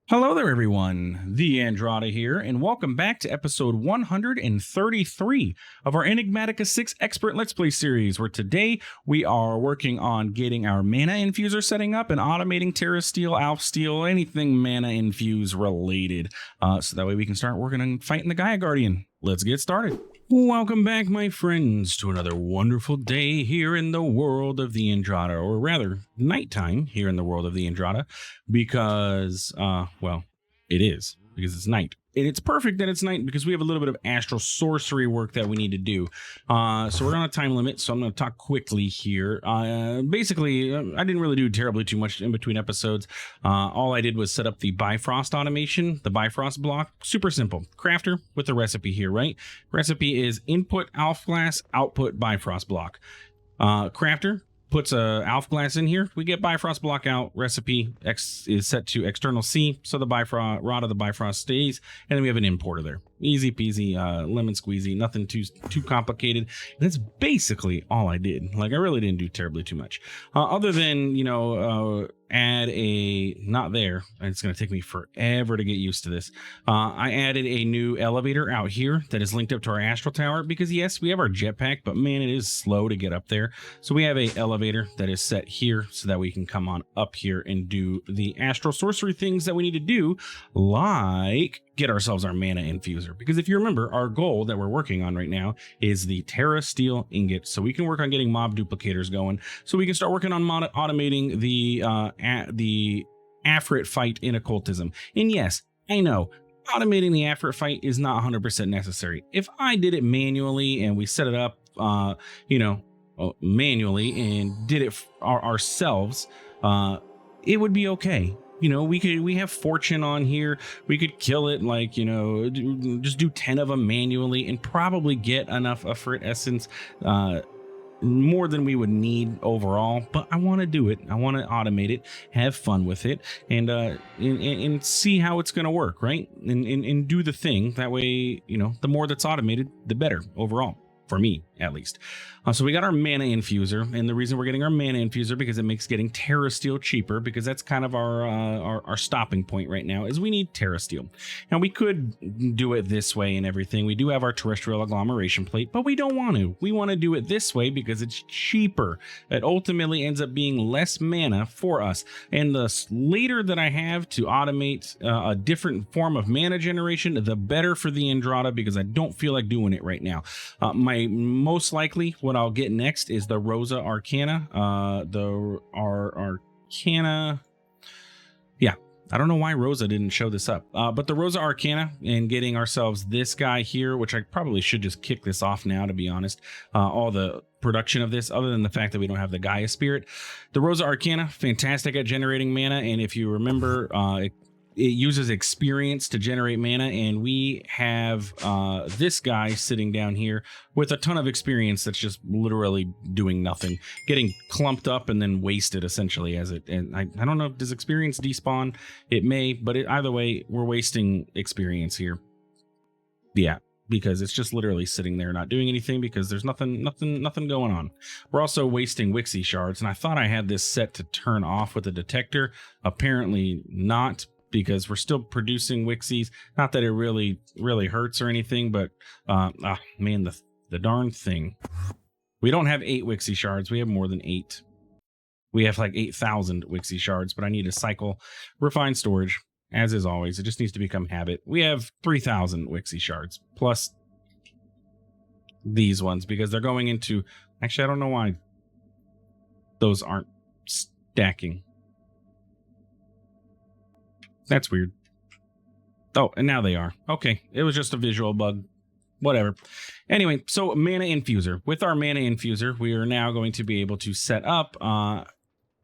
Hello there, everyone. TheAndrata here, and welcome back to episode 133 of our Enigmatica 6 Expert Let's Play series, where today we are working on getting our mana infuser setting up and automating terrasteel, alfsteel, anything mana infuse related, so that way we can start working on fighting the Gaia Guardian. Let's get started. Welcome back, my friends, to another wonderful day here in the world of TheAndrata, or rather, nighttime here in the world of TheAndrata, because, well, it is, because it's night. And it's perfect that it's night because we have a little bit of astral sorcery work that we need to do. So we're on a time limit, so I'm going to talk quickly here. Basically, I didn't really do terribly too much in between episodes. All I did was set up the Bifrost automation, the Bifrost block. Super simple. Crafter with the recipe here, right? Recipe is input alf glass, output Bifrost block. Crafter puts a alf glass in here. We get Bifrost block out. Recipe X is set to external C, so the Bifrost rod of the Bifrost stays, and then we have an importer there. Easy peasy, lemon squeezy, nothing too complicated. And that's basically all I did. Like, I really didn't do terribly too much, other than add a not there. It's going to take me forever to get used to this. I added a new elevator out here that is linked up to our astral tower because yes, we have our jetpack, but man, it is slow to get up there. So we have a elevator that is set here so that we can come on up here and do the astral sorcery things that we need to do, like get ourselves our mana infuser. Because if you remember, our goal that we're working on right now is the terrasteel ingot, so we can work on getting mob duplicators going, so we can start working on automating the Afrit fight in occultism. And yes, I know automating the Afrit fight is not 100% necessary. If I did it manually and we set it up manually and did it ourselves, it would be okay. We have fortune on here. We could kill it, like, just do 10 of them manually and probably get enough Afrit essence, more than we would need overall. But I want to do it. I want to automate it, have fun with it, and see how it's going to work, right? And do the thing. That way, the more that's automated, the better overall. For me, at least. So we got our mana infuser, and the reason we're getting our mana infuser because it makes getting terrasteel cheaper, because that's kind of our stopping point right now, is we need terrasteel. Now we could do it this way and everything. We do have our terrestrial agglomeration plate, but we don't want to. We want to do it this way because it's cheaper. It ultimately ends up being less mana for us. And the later that I have to automate a different form of mana generation, the better for TheAndrata, because I don't feel like doing it right now. My most likely what I'll get next is the Rosa Arcana. Arcana. Yeah, I don't know why Rosa didn't show this up, but the Rosa Arcana, and getting ourselves this guy here, which I probably should just kick this off now, to be honest. All the production of this, other than the fact that we don't have the Gaia Spirit. The Rosa Arcana, fantastic at generating mana, and if you remember, it uses experience to generate mana, and we have this guy sitting down here with a ton of experience that's just literally doing nothing, getting clumped up and then wasted essentially as it. And I don't know, does experience despawn? It may, but either way, we're wasting experience here. Yeah, because it's just literally sitting there not doing anything because there's nothing going on. We're also wasting Wixie shards, and I thought I had this set to turn off with a detector. Apparently not, because we're still producing Wixies. Not that it really hurts or anything, but man, the darn thing. We don't have 8 Wixie shards. We have more than 8. We have like 8,000 Wixie shards, but I need to cycle refined storage, as is always. It just needs to become habit. We have 3,000 Wixie shards plus these ones, because they're going into, actually, I don't know why those aren't stacking. That's weird. Oh, and now they are. Okay, it was just a visual bug. Whatever. Anyway, so mana infuser. With our mana infuser, we are now going to be able to set up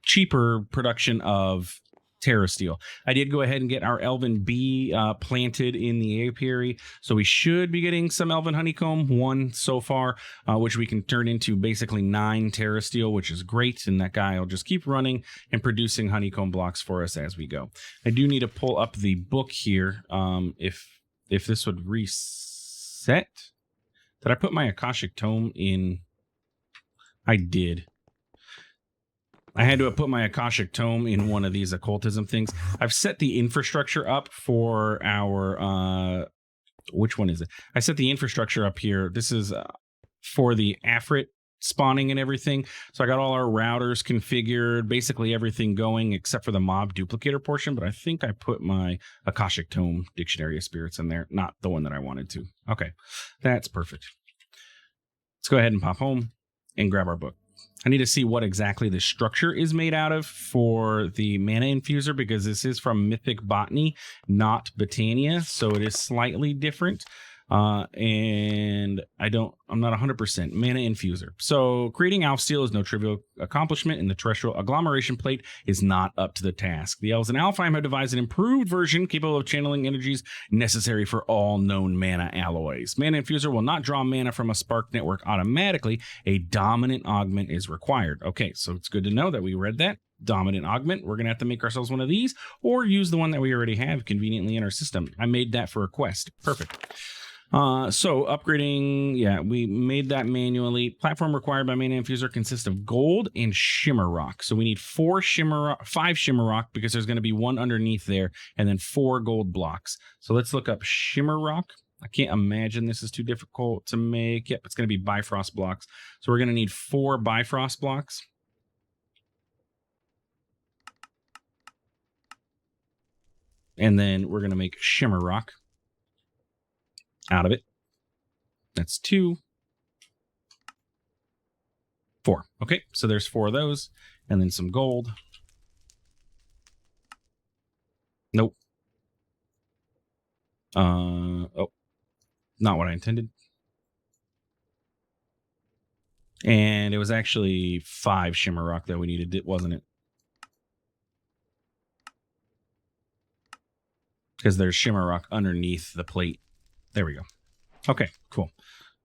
cheaper production of terrasteel. I did go ahead and get our elven bee planted in the apiary, so we should be getting some elven honeycomb, 1 so far, which we can turn into basically 9 terrasteel, which is great, and that guy will just keep running and producing honeycomb blocks for us as we go. I do need to pull up the book here. If this would reset. Did I put my Akashic Tome in? I did. I had to put my Akashic Tome in one of these occultism things. I've set the infrastructure up for our, which one is it? I set the infrastructure up here. This is for the Afrit spawning and everything. So I got all our routers configured, basically everything going except for the mob duplicator portion. But I think I put my Akashic Tome Dictionary of Spirits in there, not the one that I wanted to. Okay, that's perfect. Let's go ahead and pop home and grab our book. I need to see what exactly the structure is made out of for the mana infuser, because this is from Mythic Botany, not Botania, so it is slightly different. And I'm not 100% mana infuser. So creating alfsteel is no trivial accomplishment, and the terrestrial agglomeration plate is not up to the task. The elves in Alfheim have devised an improved version capable of channeling energies necessary for all known mana alloys. Mana infuser will not draw mana from a spark network automatically. A dominant augment is required. Okay, so it's good to know that we read that. Dominant augment. We're going to have to make ourselves one of these, or use the one that we already have conveniently in our system. I made that for a quest. Perfect. So upgrading, yeah, we made that manually. Platform required by mana infuser consists of gold and shimmer rock. So we need 5 shimmer rock, because there's going to be one underneath there, and then 4 gold blocks. So let's look up shimmer rock. I can't imagine this is too difficult to make. Yep, it's going to be Bifrost blocks. So we're going to need 4 Bifrost blocks. And then we're going to make shimmer rock out of it. That's 2, 4. Okay, so there's 4 of those, and then some gold. Nope. Oh, not what I intended. And it was actually 5 shimmer rock that we needed, wasn't it? Because there's shimmer rock underneath the plate. There we go. Okay, cool.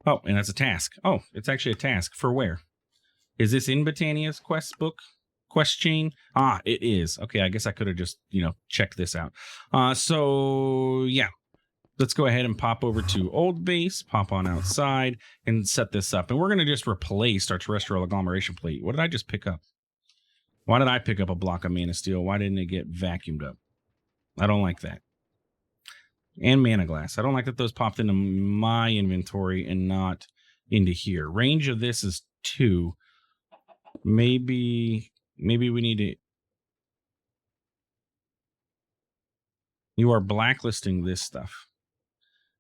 Oh, and that's a task. Oh, it's actually a task. For where? Is this in Botania's quest book? Quest chain? Ah, it is. Okay, I guess I could have just, checked this out. So, yeah. Let's go ahead and pop over to Old Base, pop on outside, and set this up. And we're going to just replace our terrestrial agglomeration plate. What did I just pick up? Why did I pick up a block of mana steel? Why didn't it get vacuumed up? I don't like that. And mana glass. I don't like that those popped into my inventory and not into here. Range of this is 2. Maybe we need to... You are blacklisting this stuff.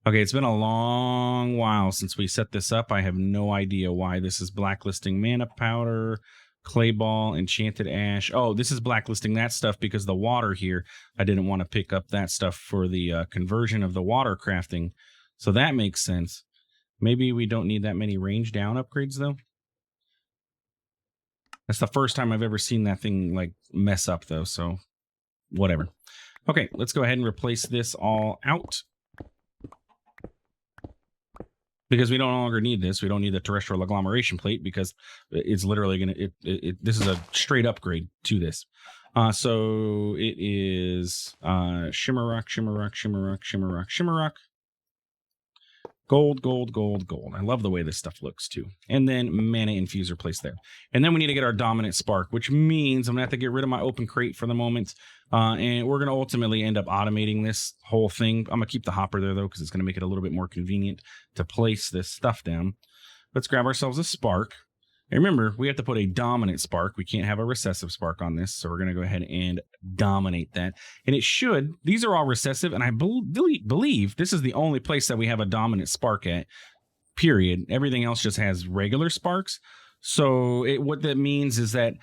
Okay, it's been a long while since we set this up. I have no idea why this is blacklisting mana powder, clay ball, enchanted ash. Oh, this is blacklisting that stuff because the water here, I didn't want to pick up that stuff for the conversion of the water crafting. So that makes sense. Maybe we don't need that many range down upgrades, though. That's the first time I've ever seen that thing like mess up, though, so whatever. Okay, let's go ahead and replace this all out. Because we no longer need this. We don't need the terrestrial agglomeration plate because it's literally going to... This is a straight upgrade to this. So it is shimmer rock, shimmer rock, shimmer rock, shimmer rock, shimmer rock. Gold, gold, gold, gold. I love the way this stuff looks too. And then mana infuser placed there. And then we need to get our dominant spark, which means I'm going to have to get rid of my open crate for the moment. And we're going to ultimately end up automating this whole thing. I'm going to keep the hopper there, though, because it's going to make it a little bit more convenient to place this stuff down. Let's grab ourselves a spark. And remember, we have to put a dominant spark. We can't have a recessive spark on this. So we're going to go ahead and dominate that. And it should. These are all recessive. And I believe this is the only place that we have a dominant spark at, period. Everything else just has regular sparks. So what that means is that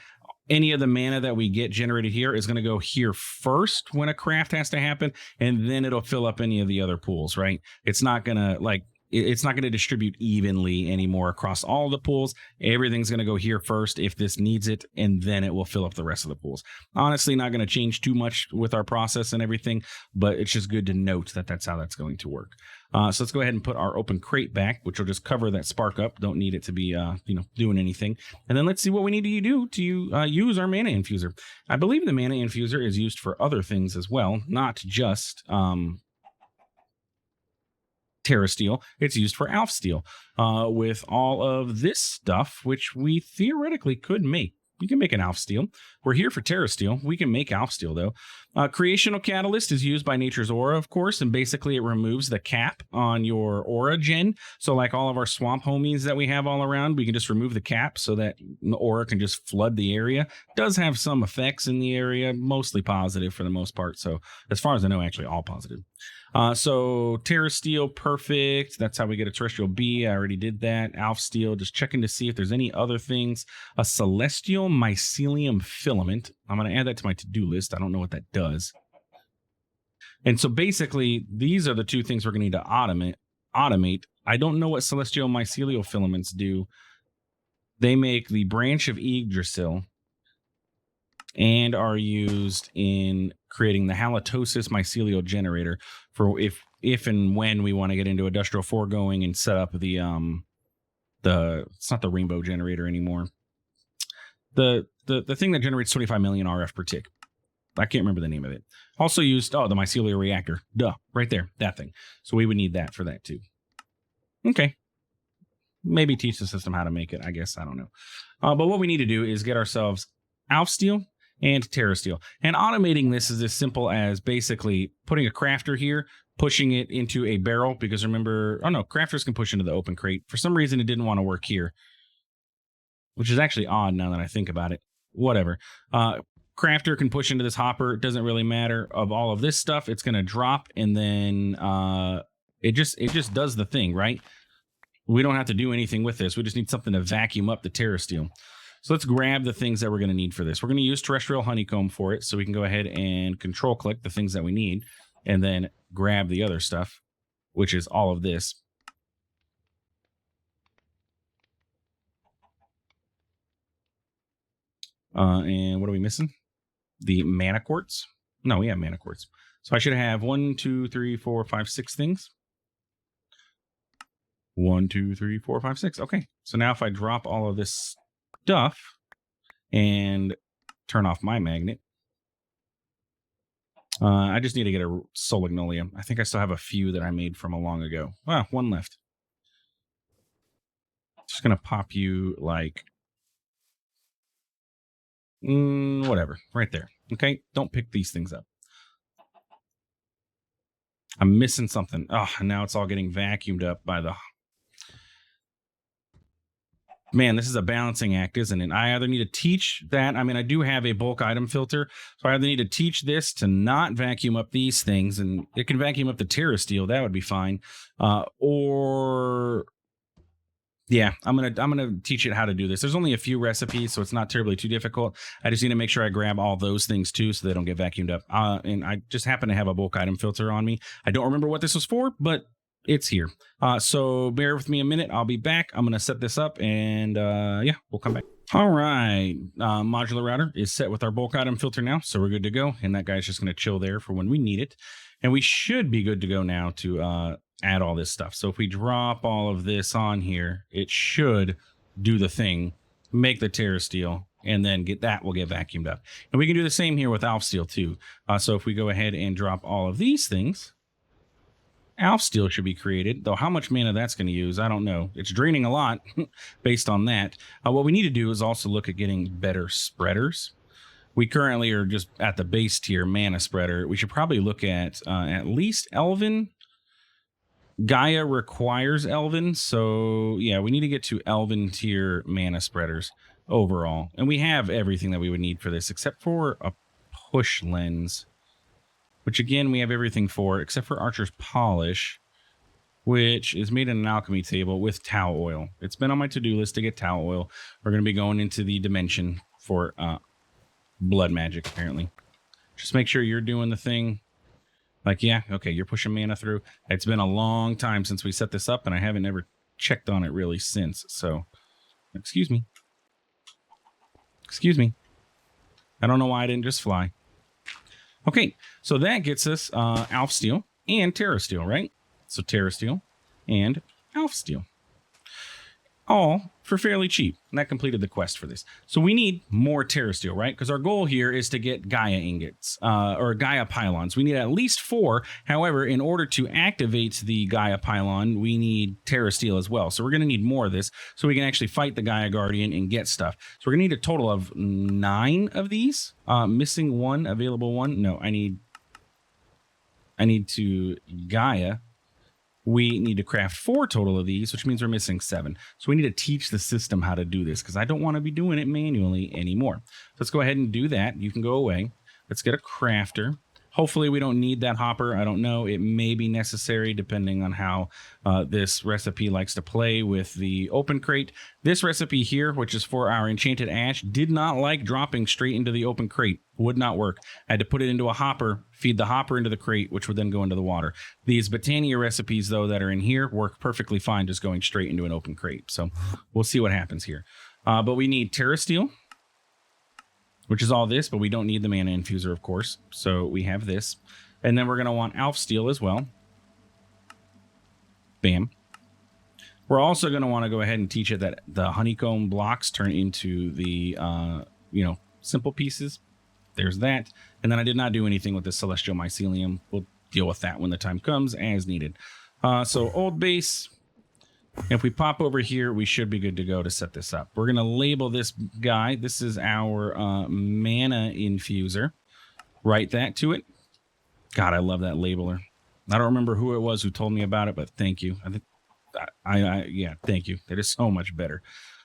any of the mana that we get generated here is going to go here first when a craft has to happen. And then it'll fill up any of the other pools, right? It's not going to it's not going to distribute evenly anymore across all the pools. Everything's going to go here first if this needs it, and then it will fill up the rest of the pools. Honestly, not going to change too much with our process and everything, but it's just good to note that that's how that's going to work. So let's go ahead and put our open crate back, which will just cover that spark up. Don't need it to be, doing anything. And then let's see what we need to do to use our mana infuser. I believe the mana infuser is used for other things as well, not just... terrasteel. It's used for alfsteel with all of this stuff, which we theoretically could make. You can make an alfsteel. We're here for terrasteel. We can make alfsteel, though. Creational catalyst is used by nature's aura, of course, and basically it removes the cap on your aura gen. So like all of our swamp homies that we have all around, we can just remove the cap so that the aura can just flood the area. Does have some effects in the area, mostly positive for the most part. So as far as I know, actually all positive. So terrasteel, perfect. That's how we get a terrestrial B. I already did that. Alfsteel, just checking to see if there's any other things. A celestial mycelium filament. I'm going to add that to my to-do list. I don't know what that does. And so basically, these are the two things we're going to need to automate. I don't know what celestial mycelial filaments do. They make the branch of Yggdrasil and are used in creating the halitosis mycelial generator for if and when we want to get into industrial foregoing and set up the it's not the rainbow generator anymore. The thing that generates 25 million RF per tick. I can't remember the name of it. Also used, the mycelial reactor. Duh, right there, that thing. So we would need that for that too. Okay. Maybe teach the system how to make it, I guess. I don't know. But what we need to do is get ourselves alfsteel and terrasteel. And automating this is as simple as basically putting a crafter here, pushing it into a barrel, because remember, crafters can push into the open crate. For some reason, it didn't want to work here, which is actually odd now that I think about it. Whatever. Crafter can push into this hopper. It doesn't really matter. Of all of this stuff, it's going to drop, and then it just does the thing, right? We don't have to do anything with this. We just need something to vacuum up the terrasteel. So let's grab the things that we're going to need for this. We're going to use terrestrial honeycomb for it, so we can go ahead and control click the things that we need, and then grab the other stuff, which is all of this. And what are we missing? The mana quartz. No, we have mana quartz. So I should have 1, 2, 3, 4, 5, 6 things. 1, 2, 3, 4, 5, 6. Okay. So now if I drop all of this stuff and turn off my magnet, I just need to get a solignolium. I think I still have a few that I made from a long ago. Well, one left. Just going to pop you like whatever, right there. Okay, don't pick these things up. I'm missing something. Oh, and now it's all getting vacuumed up by the... Man, this is a balancing act, isn't it? I either need to teach that. I mean, I do have a bulk item filter, so I either need to teach this to not vacuum up these things, and it can vacuum up the terrasteel. That would be fine. Or... Yeah, I'm gonna teach it how to do this. There's only a few recipes, so it's not terribly too difficult. I just need to make sure I grab all those things too, so they don't get vacuumed up. And I just happen to have a bulk item filter on me. I don't remember what this was for, but it's here. So bear with me a minute. I'll be back. I'm gonna set this up, and yeah, we'll come back. All right, modular router is set with our bulk item filter now, so we're good to go. And that guy's just gonna chill there for when we need it, and we should be good to go now to add all this stuff. So if we drop all of this on here, it should do the thing, make the terrasteel, and then will get vacuumed up. And we can do the same here with alfsteel too. So if we go ahead and drop all of these things, alfsteel should be created, though how much mana that's going to use, I don't know. It's draining a lot based on that. What we need to do is also look at getting better spreaders. We currently are just at the base tier mana spreader. We should probably look at least Elven. Gaia requires Elven, so yeah, we need to get to Elven tier mana spreaders overall. And we have everything that we would need for this, except for a push lens, which again, we have everything for, except for Archer's Polish, which is made in an alchemy table with Tau oil. It's been on my to-do list to get Tau oil. We're going to be going into the dimension for blood magic, apparently. Just make sure you're doing the thing. Like, yeah, okay, you're pushing mana through. It's been a long time since we set this up, and I haven't ever checked on it really since. So, excuse me. Excuse me. I don't know why I didn't just fly. Okay, so that gets us alfsteel and terrasteel, right? So terrasteel and alfsteel. All for fairly cheap. And that completed the quest for this. So we need more terrasteel, right? Because our goal here is to get Gaia ingots or Gaia pylons. We need at least 4. However, in order to activate the Gaia pylon, we need terrasteel as well. So we're going to need more of this so we can actually fight the Gaia Guardian and get stuff. So we're going to need a total of 9 of these. Missing 1, available 1. No, I need to Gaia. We need to craft 4 total of these, which means we're missing 7. So we need to teach the system how to do this because I don't want to be doing it manually anymore. So let's go ahead and do that. You can go away. Let's get a crafter. Hopefully we don't need that hopper. I don't know. It may be necessary depending on how this recipe likes to play with the open crate. This recipe here, which is for our enchanted ash, did not like dropping straight into the open crate. Would not work. I had to put it into a hopper, feed the hopper into the crate, which would then go into the water. These Botania recipes, though, that are in here work perfectly fine just going straight into an open crate. So we'll see what happens here. But we need terrasteel, which is all this, but we don't need the mana infuser, of course. So we have this. And then we're going to want alfsteel as well. Bam. We're also going to want to go ahead and teach it that the honeycomb blocks turn into the, simple pieces. There's that. And then I did not do anything with the celestial mycelium. We'll deal with that when the time comes as needed. So old base. If we pop over here, we should be good to go to set this up. We're going to label this guy. This is our mana infuser. Write that to it. God, I love that labeler. I don't remember who it was who told me about it, but thank you. Yeah, thank you. That is so much better.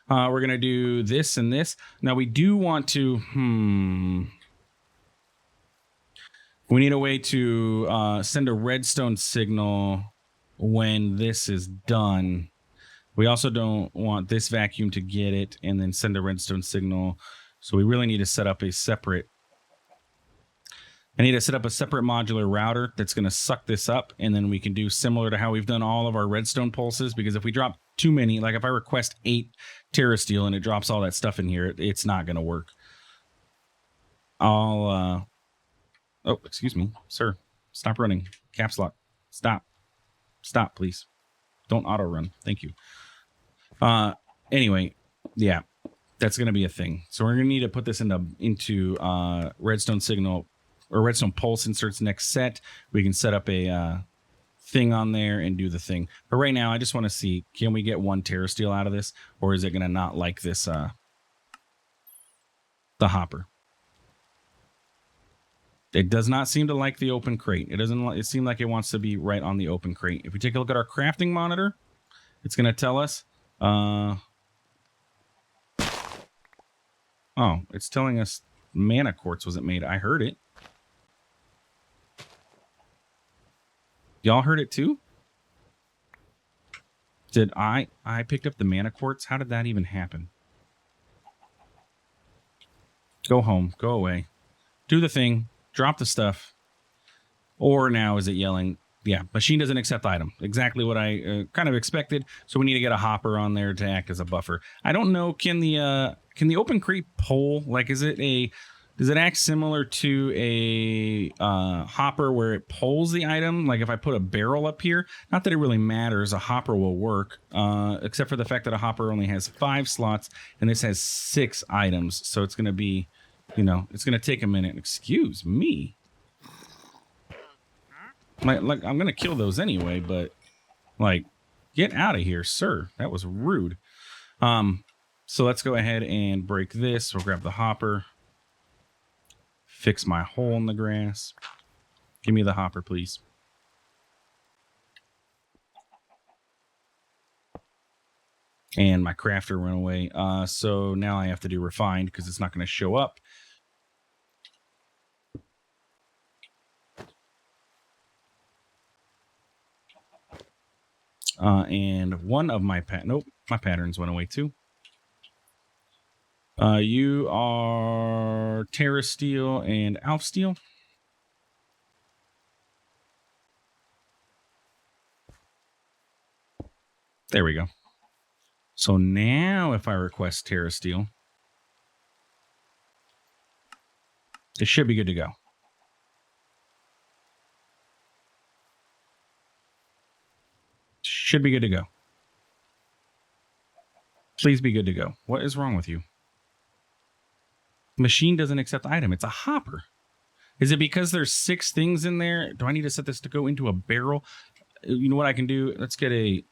We're going to do this and this. Now, we do want to... We need a way to send a redstone signal when this is done. We also don't want this vacuum to get it and then send a redstone signal. So we really need to set up a separate... I need to set up a separate modular router that's going to suck this up, and then we can do similar to how we've done all of our redstone pulses, because if we drop too many, like if I request 8 terrasteel and it drops all that stuff in here, it's not going to work. Oh, excuse me, sir. Stop running. Caps lock. Stop. Stop, please. Don't auto run. Thank you. Anyway, yeah, that's going to be a thing. So we're going to need to put this into redstone signal or redstone pulse inserts next set. We can set up a thing on there and do the thing. But right now, I just want to see, can we get 1 terrasteel out of this, or is it going to not like this, the hopper? It does not seem to like the open crate. It seems like it wants to be right on the open crate. If we take a look at our crafting monitor, it's going to tell us, oh, it's telling us mana quartz wasn't made. I heard it. Y'all heard it too? Did I picked up the mana quartz? How did that even happen? Go home. Go away. Do the thing. Drop the stuff. Or now is it yelling? Yeah, machine doesn't accept item. Exactly what I kind of expected. So we need to get a hopper on there to act as a buffer. I don't know. Can the open crate pull? Like, does it act similar to a hopper where it pulls the item? Like if I put a barrel up here, not that it really matters. A hopper will work, except for the fact that a hopper only has 5 slots and this has 6 items. So it's going to be, it's going to take a minute. Excuse me. Like I'm going to kill those anyway, but like, get out of here, sir. That was rude. So let's go ahead and break this. We'll grab the hopper. Fix my hole in the grass. Give me the hopper, please. And my crafter went away. So now I have to do refined because it's not going to show up. And one of my my patterns went away too. You are terrasteel and alfsteel. There we go. So now if I request terrasteel, it should be good to go. Should be good to go. Please be good to go. What is wrong with you? Machine doesn't accept item. It's a hopper. Is it because there's 6 things in there? Do I need to set this to go into a barrel? You know what I can do? Let's get a...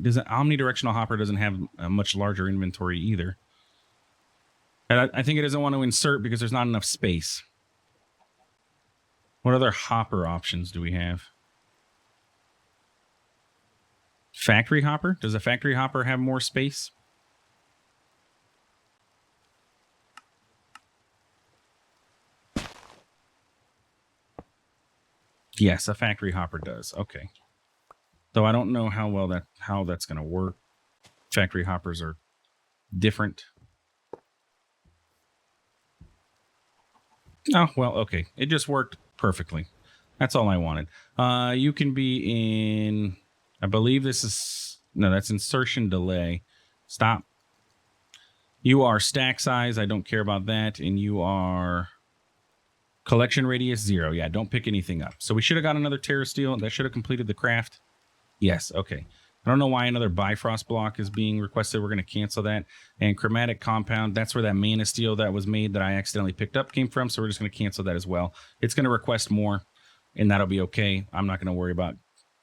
Does an omnidirectional hopper doesn't have a much larger inventory either. And I think it doesn't want to insert because there's not enough space. What other hopper options do we have? Factory hopper? Does a factory hopper have more space? Yes, a factory hopper does. Okay. Though I don't know how that's going to work. Factory hoppers are different. Oh, well, okay. It just worked perfectly. That's all I wanted. You can be in... I believe this is... No, that's insertion delay. Stop. You are stack size. I don't care about that. And you are... Collection radius 0. Yeah, don't pick anything up. So we should have got another terrasteel. That should have completed the craft. Yes, okay. I don't know why another Bifrost block is being requested. We're going to cancel that. And chromatic compound, that's where that mana steel that was made that I accidentally picked up came from. So we're just going to cancel that as well. It's going to request more, and that'll be okay. I'm not going to worry about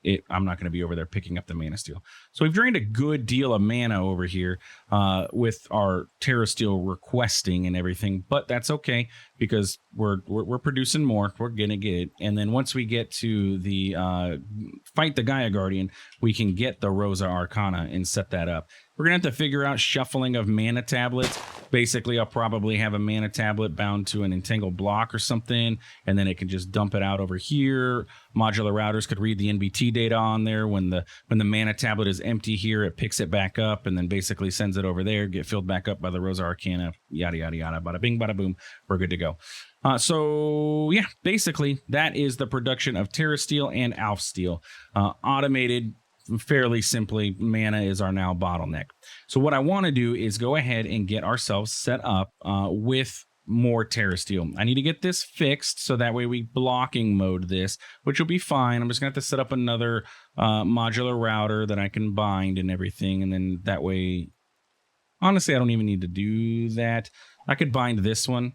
it. I'm not going to be over there picking up the mana steel. So we've drained a good deal of mana over here with our terrasteel requesting and everything, but that's okay because we're producing more. We're going to get it. And then once we get to the fight the Gaia Guardian, we can get the Rosa Arcana and set that up. We're going to have to figure out shuffling of mana tablets. Basically, I'll probably have a mana tablet bound to an entangled block or something, and then it can just dump it out over here. Modular routers could read the NBT data on there. When the mana tablet is empty here, it picks it back up and then basically sends it over there, get filled back up by the Rosa Arcana, yada, yada, yada, bada bing, bada boom. We're good to go. So, yeah, basically, that is the production of terrasteel and alfsteel. Automated fairly simply. Mana is our now bottleneck. So what I want to do is go ahead and get ourselves set up with more terrasteel. I need to get this fixed so that way we blocking mode this, which will be fine. I'm just gonna have to set up another modular router that I can bind and everything, and then that way, honestly, I don't even need to do that. I could bind this one,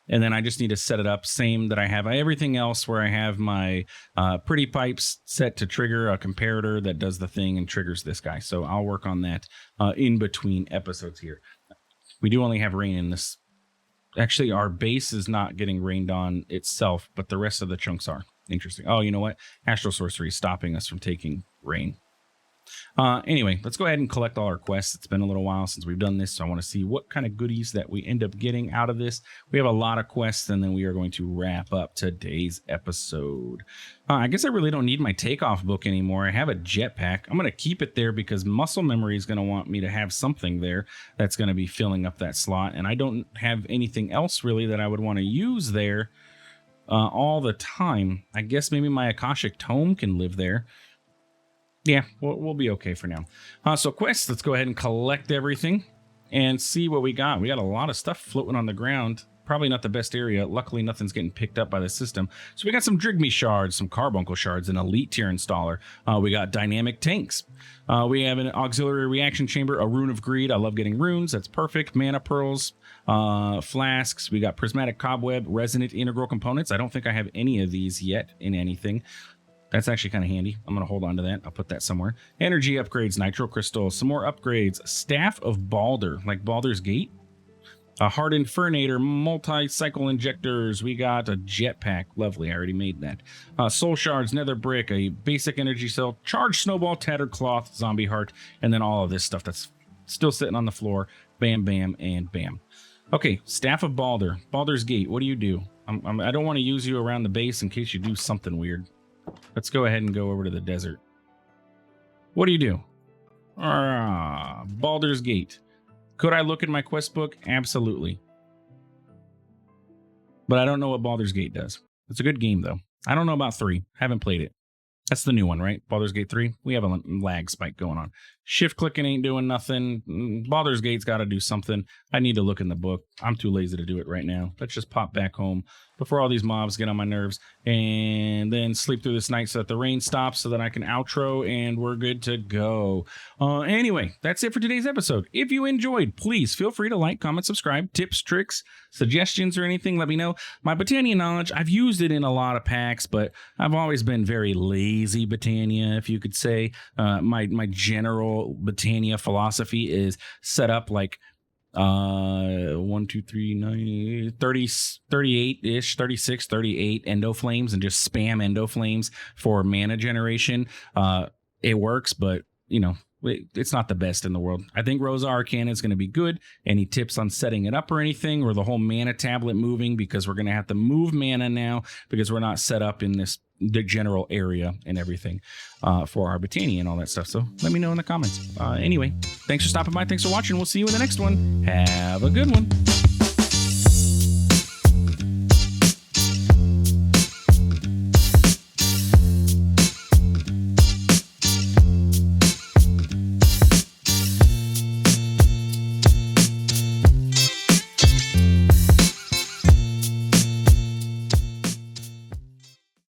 and then I just need to set it up same that I have everything else, where I have my pretty pipes set to trigger a comparator that does the thing and triggers this guy. So I'll work on that in between episodes here. We do only have rain in this. Actually, our base is not getting rained on itself, but the rest of the chunks are. Interesting. Oh, you know what? Astral Sorcery is stopping us from taking rain. Anyway, let's go ahead and collect all our quests. It's been a little while since we've done this, so I want to see what kind of goodies that we end up getting out of this. We have a lot of quests, and then we are going to wrap up today's episode. I guess I really don't need my takeoff book anymore. I have a jetpack. I'm going to keep it there because muscle memory is going to want me to have something there that's going to be filling up that slot, and I don't have anything else really that I would want to use there all the time. I guess maybe my Akashic Tome can live there. Yeah, we'll be okay for now. So quests, let's go ahead and collect everything and see what we got. We got a lot of stuff floating on the ground. Probably not the best area. Luckily, nothing's getting picked up by the system. So we got some Drigme shards, some Carbuncle shards, an elite tier installer. We got dynamic tanks. We have an auxiliary reaction chamber, a rune of greed. I love getting runes. That's perfect. Mana pearls, flasks. We got prismatic cobweb, resonant integral components. I don't think I have any of these yet in anything. That's actually kind of handy. I'm going to hold on to that. I'll put that somewhere. Energy upgrades, nitro crystals, some more upgrades. Staff of Balder, like Baldur's Gate. A hardened Fernator, multi-cycle injectors. We got a jetpack. Lovely. I already made that. Soul shards, nether brick, a basic energy cell, charged snowball, tattered cloth, zombie heart, and then all of this stuff that's still sitting on the floor. Bam, bam, and bam. Okay, Staff of Balder. Baldur's Gate, what do you do? I don't want to use you around the base in case you do something weird. Let's go ahead and go over to the desert. What do you do? Baldur's Gate. Could I look in my quest book? Absolutely. But I don't know what Baldur's Gate does. It's a good game, though. I don't know about 3. Haven't played it. That's the new one, right? Baldur's Gate 3. We have a lag spike going on. Shift clicking ain't doing nothing. Baldur's Gate's got to do something. I need to look in the book. I'm too lazy to do it right now. Let's just pop back home before all these mobs get on my nerves, and then sleep through this night so that the rain stops so that I can outro and we're good to go. Anyway, that's it for today's episode. If you enjoyed, please feel free to like, comment, subscribe. Tips, tricks, suggestions, or anything, let me know. My Botania knowledge, I've used it in a lot of packs, but I've always been very lazy Botania, if you could say. My general Botania philosophy is set up like 1 2 3 9 30 38ish 36 38 endo flames and just spam endo flames for mana generation. It works, but you know, it's not the best in the world. I think Rosa Arcana is going to be good. Any tips on setting it up or anything, or the whole mana tablet moving, because we're going to have to move mana now because we're not set up in the general area and everything for our Botania and all that stuff. So let me know in the comments. Anyway, thanks for stopping by. Thanks for watching. We'll see you in the next one. Have a good one.